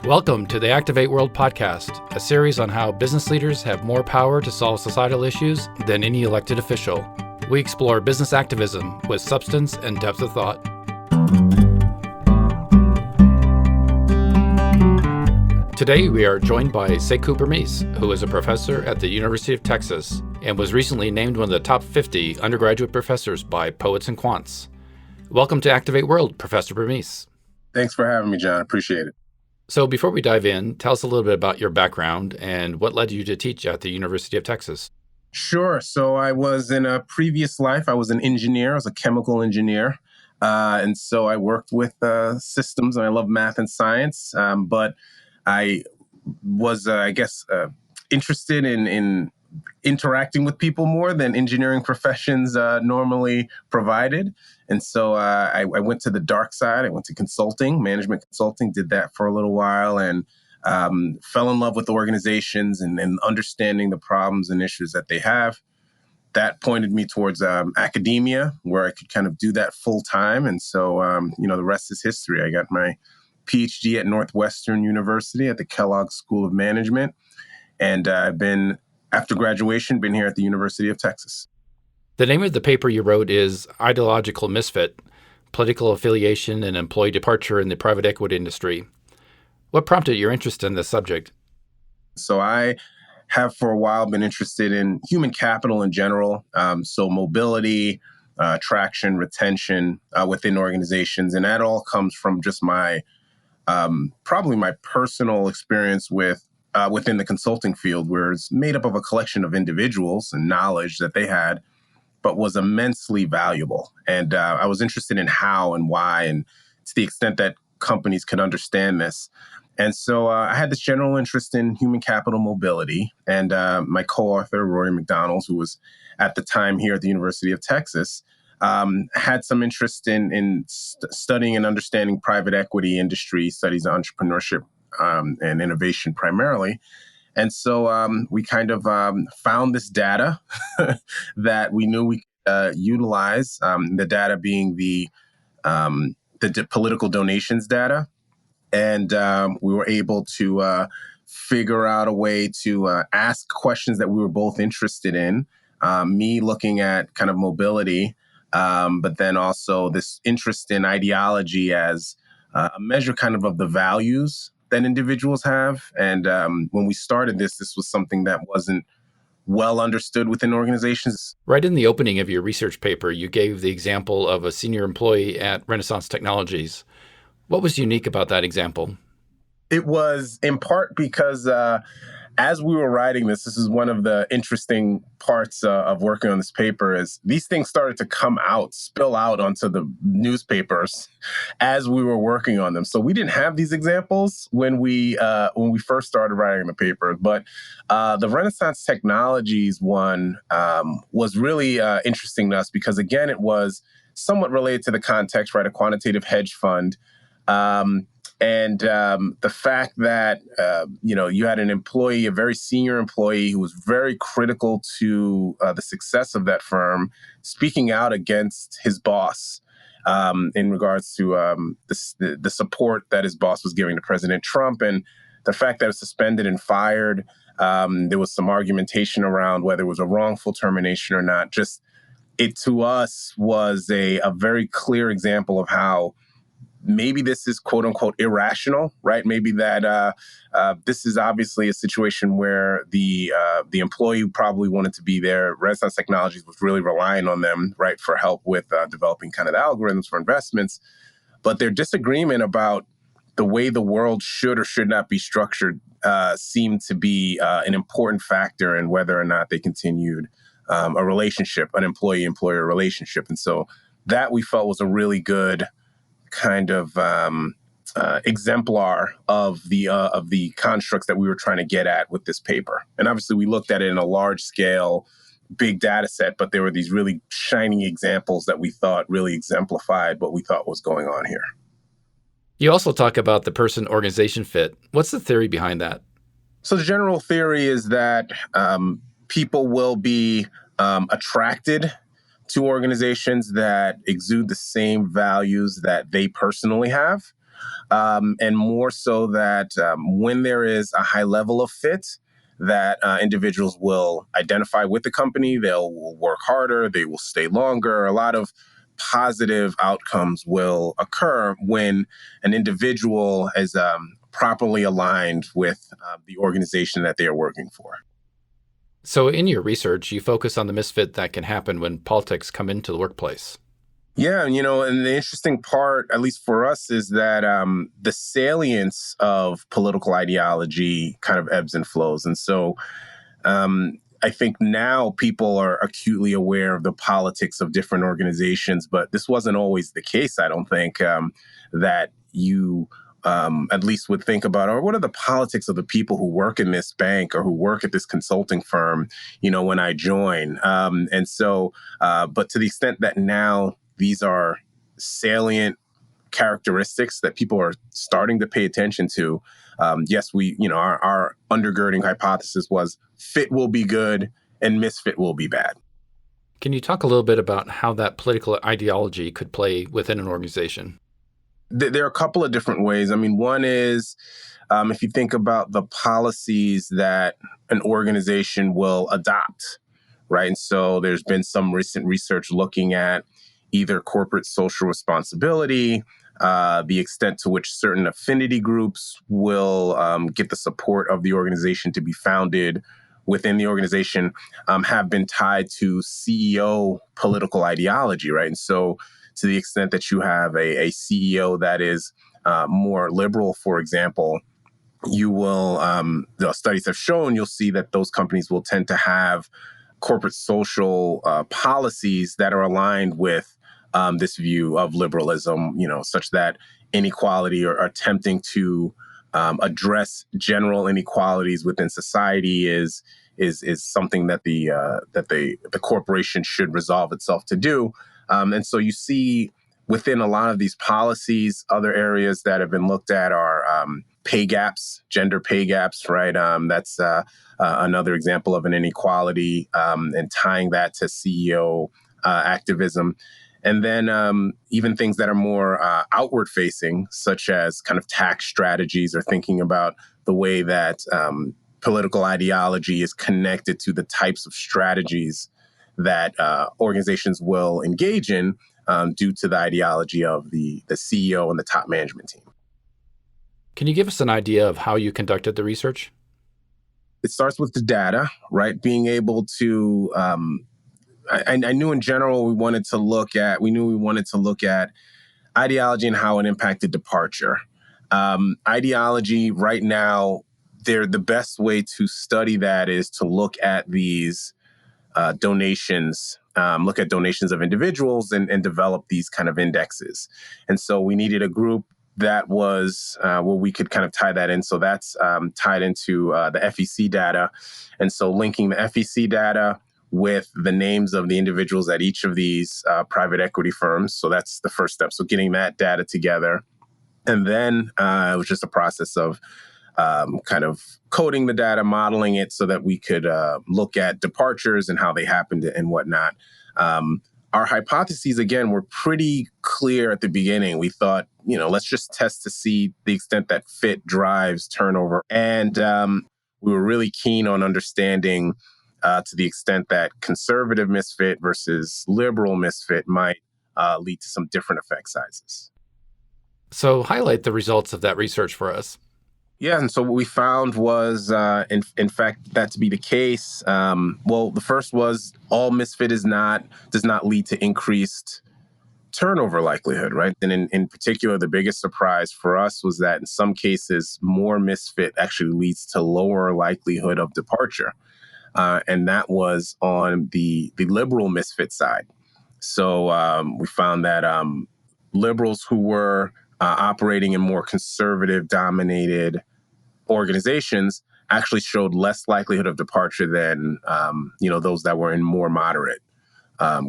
Welcome to the Activate World podcast, a series on how business leaders have more power to solve societal issues than any elected official. We explore business activism with substance and depth of thought. Today, we are joined by Sekou Bermiss, who is a professor at the University of Texas and was recently named one of the top 50 undergraduate professors by Poets and Quants. Welcome to Activate World, Professor Bermiss. Thanks for having me, John. Appreciate it. So before we dive in, tell us a little bit about your background and what led you to teach at the University of Texas. Sure. So I was in a previous life, I was an engineer. I was a chemical engineer. And so I worked with systems, and I love math and science. But I was, interested in interacting with people more than engineering professions normally provided. And so I went to the dark side. I went to consulting, management consulting, did that for a little while, and fell in love with organizations and understanding the problems and issues that they have. That pointed me towards academia, where I could kind of do that full time. And so, the rest is history. I got my PhD at Northwestern University at the Kellogg School of Management. And I've been, after graduation, been here at the University of Texas. The name of the paper you wrote is Ideological Misfit, Political Affiliation and Employee Departure in the Private Equity Industry. What prompted your interest in this subject? So I have for a while been interested in human capital in general. So mobility, attraction, retention within organizations. And that all comes from just my probably my personal experience within the consulting field, where it's made up of a collection of individuals and knowledge that they had, but was immensely valuable. And I was interested in how and why, and to the extent that companies could understand this. And so I had this general interest in human capital mobility. And my co-author, Rory McDonald, who was at the time here at the University of Texas, had some interest in studying and understanding private equity industry, studies entrepreneurship and innovation primarily. And so we kind of found this data that we knew we could utilize, the data being the political donations data. And we were able to figure out a way to ask questions that we were both interested in, me looking at kind of mobility, but then also this interest in ideology as a measure kind of the values that individuals have. And when we started this was something that wasn't well understood within organizations. Right in the opening of your research paper, you gave the example of a senior employee at Renaissance Technologies. What was unique about that example? It was in part because as we were writing this is one of the interesting parts of working on this paper, is these things started to spill out onto the newspapers as we were working on them. So we didn't have these examples when we first started writing the paper, but the Renaissance Technologies one was really interesting to us because, again, it was somewhat related to the context, right? A quantitative hedge fund. And the fact that, you had an employee, a very senior employee who was very critical to the success of that firm, speaking out against his boss in regards to the support that his boss was giving to President Trump. And the fact that it was suspended and fired, there was some argumentation around whether it was a wrongful termination or not. Just it, to us, was a very clear example of how maybe this is quote unquote irrational, right? Maybe that this is obviously a situation where the employee probably wanted to be there. Renaissance Technologies was really relying on them, right, for help with developing kind of the algorithms for investments. But their disagreement about the way the world should or should not be structured seemed to be an important factor in whether or not they continued a relationship, an employee-employer relationship. And so that we felt was a really good kind of exemplar of the constructs that we were trying to get at with this paper. And obviously we looked at it in a large scale, big data set, but there were these really shining examples that we thought really exemplified what we thought was going on here. You also talk about the person-organization fit. What's the theory behind that? So the general theory is that people will be attracted to organizations that exude the same values that they personally have. and more so that when there is a high level of fit, that individuals will identify with the company, they'll work harder, they will stay longer. A lot of positive outcomes will occur when an individual is properly aligned with the organization that they are working for. So in your research, you focus on the misfit that can happen when politics come into the workplace. Yeah, and the interesting part, at least for us, is that the salience of political ideology kind of ebbs and flows. And so I think now people are acutely aware of the politics of different organizations, but this wasn't always the case, I don't think, that you at least would think about, or what are the politics of the people who work in this bank or who work at this consulting firm, when I join. But to the extent that now these are salient characteristics that people are starting to pay attention to. Yes, our undergirding hypothesis was fit will be good and misfit will be bad. Can you talk a little bit about how that political ideology could play within an organization? There are a couple of different ways. I mean, one is if you think about the policies that an organization will adopt, right? And so there's been some recent research looking at either corporate social responsibility, the extent to which certain affinity groups will get the support of the organization to be founded within the organization, have been tied to CEO political ideology, right? And so to the extent that you have a CEO that is more liberal, for example, you will, the studies have shown, you'll see that those companies will tend to have corporate social policies that are aligned with this view of liberalism, such that inequality or attempting to address general inequalities within society is something that the corporation should resolve itself to do. And so you see within a lot of these policies, other areas that have been looked at are pay gaps, gender pay gaps, right? That's another example of an inequality, and tying that to CEO activism. And then even things that are more outward facing, such as kind of tax strategies, or thinking about the way that political ideology is connected to the types of strategies that organizations will engage in due to the ideology of the CEO and the top management team. Can you give us an idea of how you conducted the research? It starts with the data, right? Being able to I knew in general we wanted to look at ideology and how it impacted departure. Ideology right now, the best way to study that is to look at these donations, look at donations of individuals and develop these kind of indexes. And so we needed a group that was where we could kind of tie that in. So that's tied into the FEC data. And so linking the FEC data with the names of the individuals at each of these private equity firms. So that's the first step. So getting that data together. And then it was just a process of kind of coding the data, modeling it so that we could look at departures and how they happened and whatnot. Our hypotheses, again, were pretty clear at the beginning. We thought, let's just test to see the extent that fit drives turnover. And we were really keen on understanding to the extent that conservative misfit versus liberal misfit might lead to some different effect sizes. So highlight the results of that research for us. Yeah, and so what we found was, in fact, that to be the case. Well, the first was all misfit does not lead to increased turnover likelihood, right? And in particular, the biggest surprise for us was that in some cases, more misfit actually leads to lower likelihood of departure. And that was on the liberal misfit side. So we found that liberals who were operating in more conservative dominated organizations actually showed less likelihood of departure than those that were in more moderate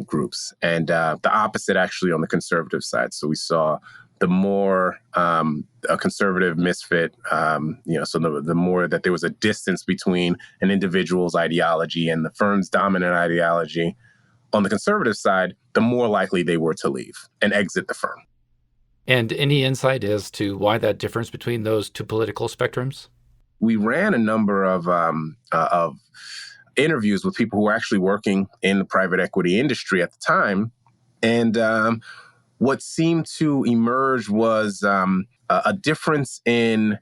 groups, and the opposite actually on the conservative side. So we saw the more a conservative misfit, so the more that there was a distance between an individual's ideology and the firm's dominant ideology on the conservative side, the more likely they were to leave and exit the firm. And any insight as to why that difference between those two political spectrums? We ran a number of interviews with people who were actually working in the private equity industry at the time. And what seemed to emerge was a difference in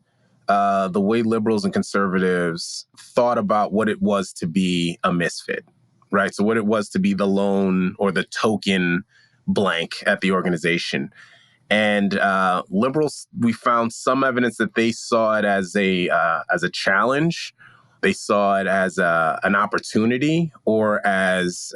the way liberals and conservatives thought about what it was to be a misfit, right? So, what it was to be the lone or the token blank at the organization. And liberals, we found some evidence that they saw it as a challenge. They saw it as an opportunity, or as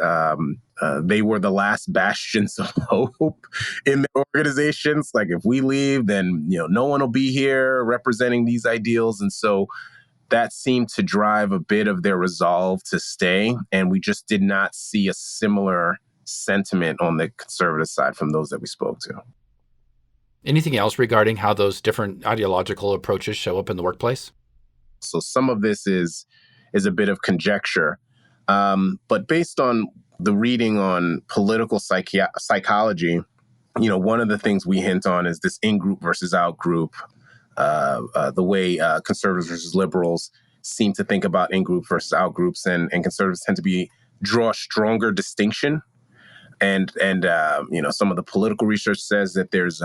they were the last bastions of hope in the organizations. Like, if we leave, then no one will be here representing these ideals, and so that seemed to drive a bit of their resolve to stay. And we just did not see a similar sentiment on the conservative side from those that we spoke to. Anything else regarding how those different ideological approaches show up in the workplace? So some of this is a bit of conjecture, but based on the reading on political psychology, one of the things we hint on is this in-group versus out-group, the way conservatives versus liberals seem to think about in-group versus out-groups, and conservatives tend to draw a stronger distinction. And some of the political research says that there's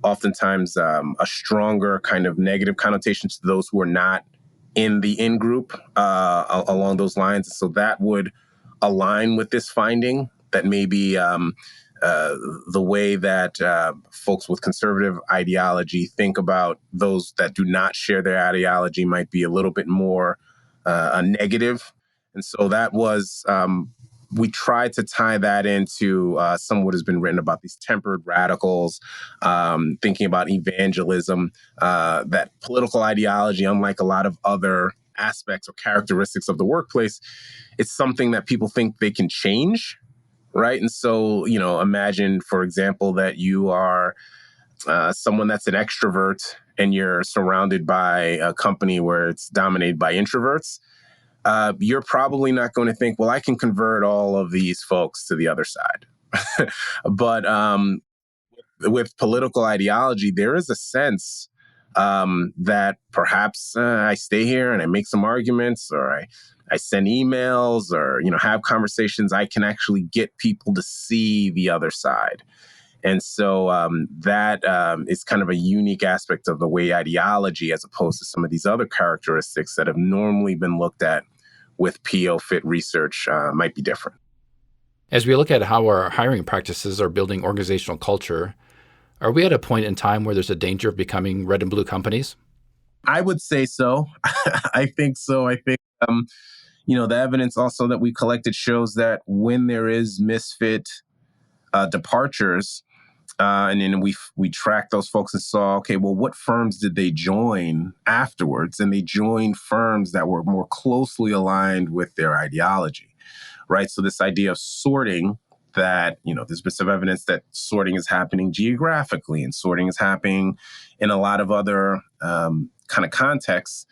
oftentimes a stronger kind of negative connotation to those who are not in the in-group along those lines. So that would align with this finding, that maybe the way that folks with conservative ideology think about those that do not share their ideology might be a little bit more negative. And so that was, we tried to tie that into some of what has been written about these tempered radicals, thinking about evangelism, that political ideology, unlike a lot of other aspects or characteristics of the workplace, it's something that people think they can change, right? And so, imagine, for example, that you are someone that's an extrovert and you're surrounded by a company where it's dominated by introverts. You're probably not going to think, well, I can convert all of these folks to the other side. But with political ideology, there is a sense that perhaps I stay here and I make some arguments, or I send emails, or have conversations. I can actually get people to see the other side. And so that is kind of a unique aspect of the way ideology, as opposed to some of these other characteristics that have normally been looked at with PO fit research, might be different. As we look at how our hiring practices are building organizational culture, are we at a point in time where there's a danger of becoming red and blue companies? I would say so. I think so. I think, the evidence also that we collected shows that when there is misfit departures, and then we tracked those folks and saw, okay, well, what firms did they join afterwards? And they joined firms that were more closely aligned with their ideology, right? So this idea of sorting, that, there's been some evidence that sorting is happening geographically, and sorting is happening in a lot of other kind of contexts.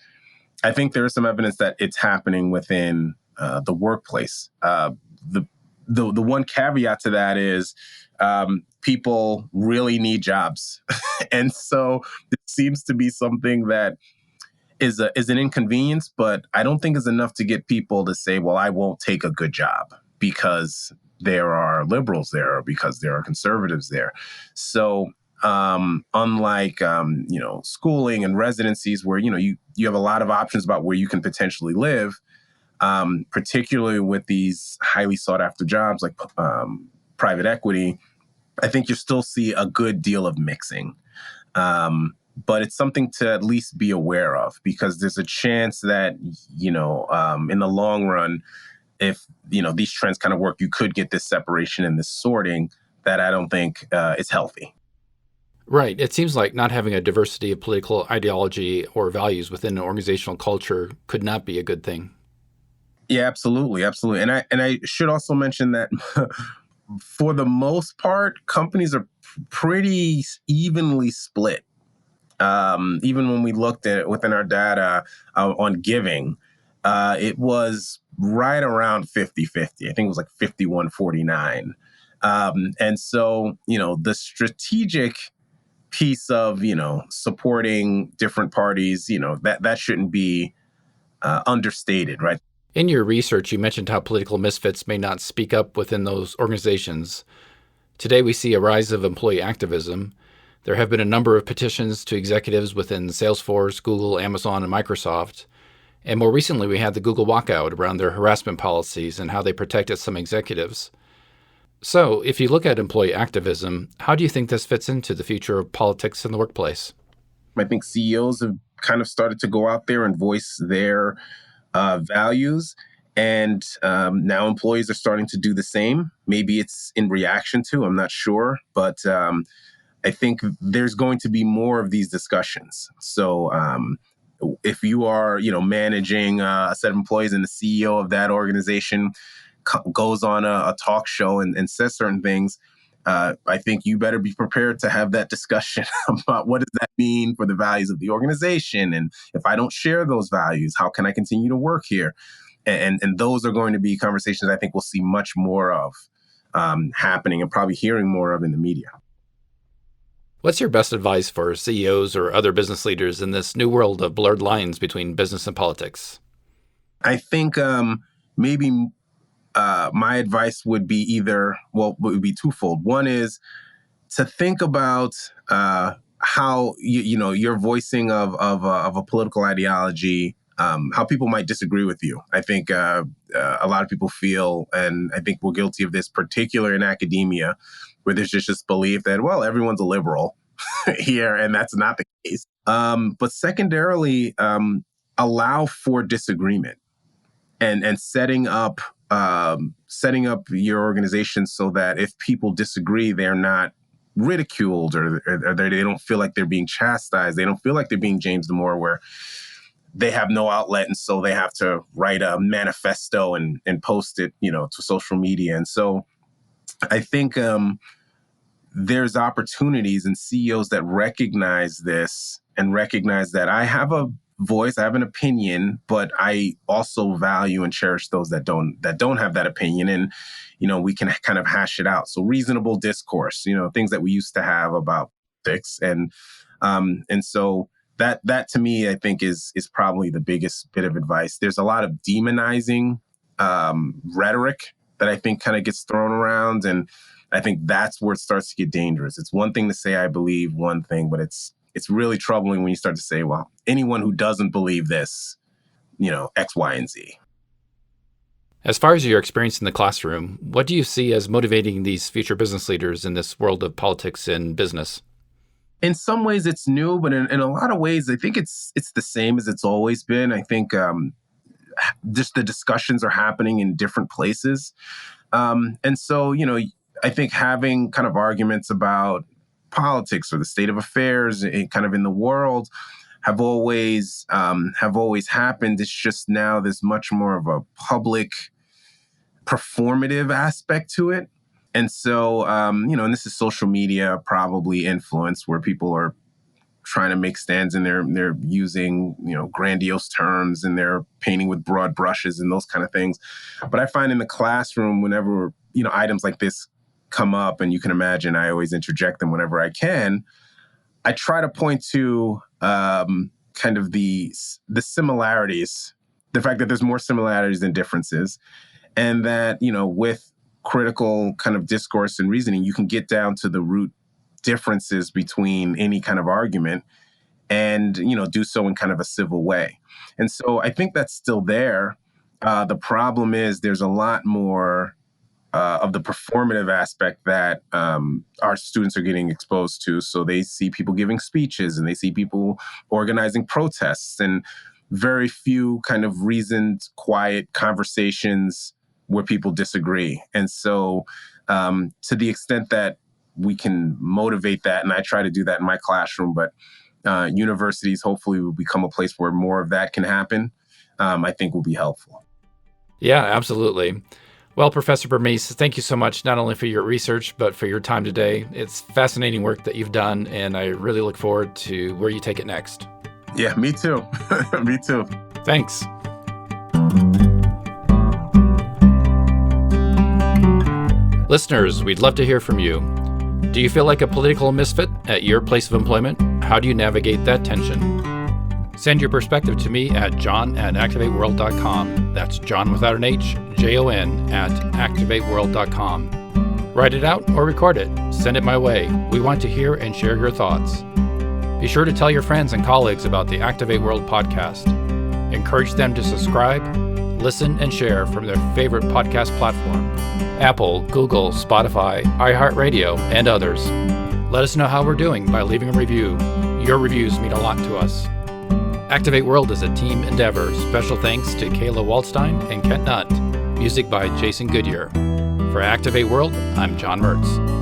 I think there is some evidence that it's happening within the workplace. The one caveat to that is people really need jobs. And so it seems to be something that is an inconvenience, but I don't think is enough to get people to say, well, I won't take a good job because there are liberals there, or because there are conservatives there. So unlike, schooling and residencies where, you have a lot of options about where you can potentially live, particularly with these highly sought after jobs like private equity, I think you still see a good deal of mixing. But it's something to at least be aware of, because there's a chance that, in the long run, if, these trends kind of work, you could get this separation and this sorting that I don't think is healthy. Right. It seems like not having a diversity of political ideology or values within an organizational culture could not be a good thing. Yeah, absolutely. Absolutely. And I should also mention that for the most part, companies are pretty evenly split. Even when we looked at it within our data on giving, it was right around 50-50. I think it was like 51-49. And so, the strategic piece of, supporting different parties, that shouldn't be understated, right? In your research, you mentioned how political misfits may not speak up within those organizations. Today, we see a rise of employee activism. There have been a number of petitions to executives within Salesforce, Google, Amazon, and Microsoft. And more recently, we had the Google walkout around their harassment policies and how they protected some executives. So, if you look at employee activism, how do you think this fits into the future of politics in the workplace? I think CEOs have kind of started to go out there and voice their values. And now employees are starting to do the same. Maybe it's in reaction to, I'm not sure. But I think there's going to be more of these discussions. So if you are, managing a set of employees and the CEO of that organization goes on a talk show and says certain things, I think you better be prepared to have that discussion about what does that mean for the values of the organization? And if I don't share those values, how can I continue to work here? And those are going to be conversations I think we'll see much more of happening and probably hearing more of in the media. What's your best advice for CEOs or other business leaders in this new world of blurred lines between business and politics? I think maybe my advice would be would be twofold. One is to think about how your voicing of a political ideology, how people might disagree with you. I think a lot of people feel, and I think we're guilty of this, particularly in academia, where there's just this belief that, well, everyone's a liberal here, and that's not the case. But secondarily, allow for disagreement and setting up your organization so that if people disagree, they're not ridiculed or they don't feel like they're being chastised. They don't feel like they're being James Damore, where they have no outlet, and so they have to write a manifesto and post it, to social media. And so I think there's opportunities in CEOs that recognize this and recognize that I have a voice, I have an opinion, but I also value and cherish those that don't have that opinion. And, we can kind of hash it out. So reasonable discourse, things that we used to have about politics. And so that to me, I think is probably the biggest bit of advice. There's a lot of demonizing rhetoric that I think kind of gets thrown around. And I think that's where it starts to get dangerous. It's one thing to say, I believe one thing, but it's really troubling when you start to say, well, anyone who doesn't believe this, X, Y, and Z. As far as your experience in the classroom, what do you see as motivating these future business leaders in this world of politics and business? In some ways it's new, but in a lot of ways, I think it's the same as it's always been. I think just the discussions are happening in different places. And so, I think having kind of arguments about politics or the state of affairs kind of in the world have always happened. It's just now there's much more of a public performative aspect to it. And so, and this is social media probably influence, where people are trying to make stands and they're using, grandiose terms, and they're painting with broad brushes and those kind of things. But I find in the classroom, whenever, items like this come up, and you can imagine I always interject them whenever I can, I try to point to kind of the similarities, the fact that there's more similarities than differences, and that, with critical kind of discourse and reasoning, you can get down to the root differences between any kind of argument and, do so in kind of a civil way. And so I think that's still there. The problem is there's a lot more of the performative aspect that our students are getting exposed to. So they see people giving speeches and they see people organizing protests, and very few kind of reasoned, quiet conversations where people disagree. And so to the extent that we can motivate that, and I try to do that in my classroom, but universities hopefully will become a place where more of that can happen, I think will be helpful. Yeah, absolutely. Well, Professor Bermiss, thank you so much, not only for your research, but for your time today. It's fascinating work that you've done, and I really look forward to where you take it next. Yeah, me too. Me too. Thanks. Listeners, we'd love to hear from you. Do you feel like a political misfit at your place of employment? How do you navigate that tension? Send your perspective to me at john@activateworld.com. That's John without an H, Jon @activateworld.com. Write it out or record it. Send it my way. We want to hear and share your thoughts. Be sure to tell your friends and colleagues about the Activate World podcast. Encourage them to subscribe, listen, and share from their favorite podcast platform: Apple, Google, Spotify, iHeartRadio, and others. Let us know how we're doing by leaving a review. Your reviews mean a lot to us. Activate World is a team endeavor. Special thanks to Kayla Waldstein and Kent Nutt. Music by Jason Goodyear. For Activate World, I'm John Mertz.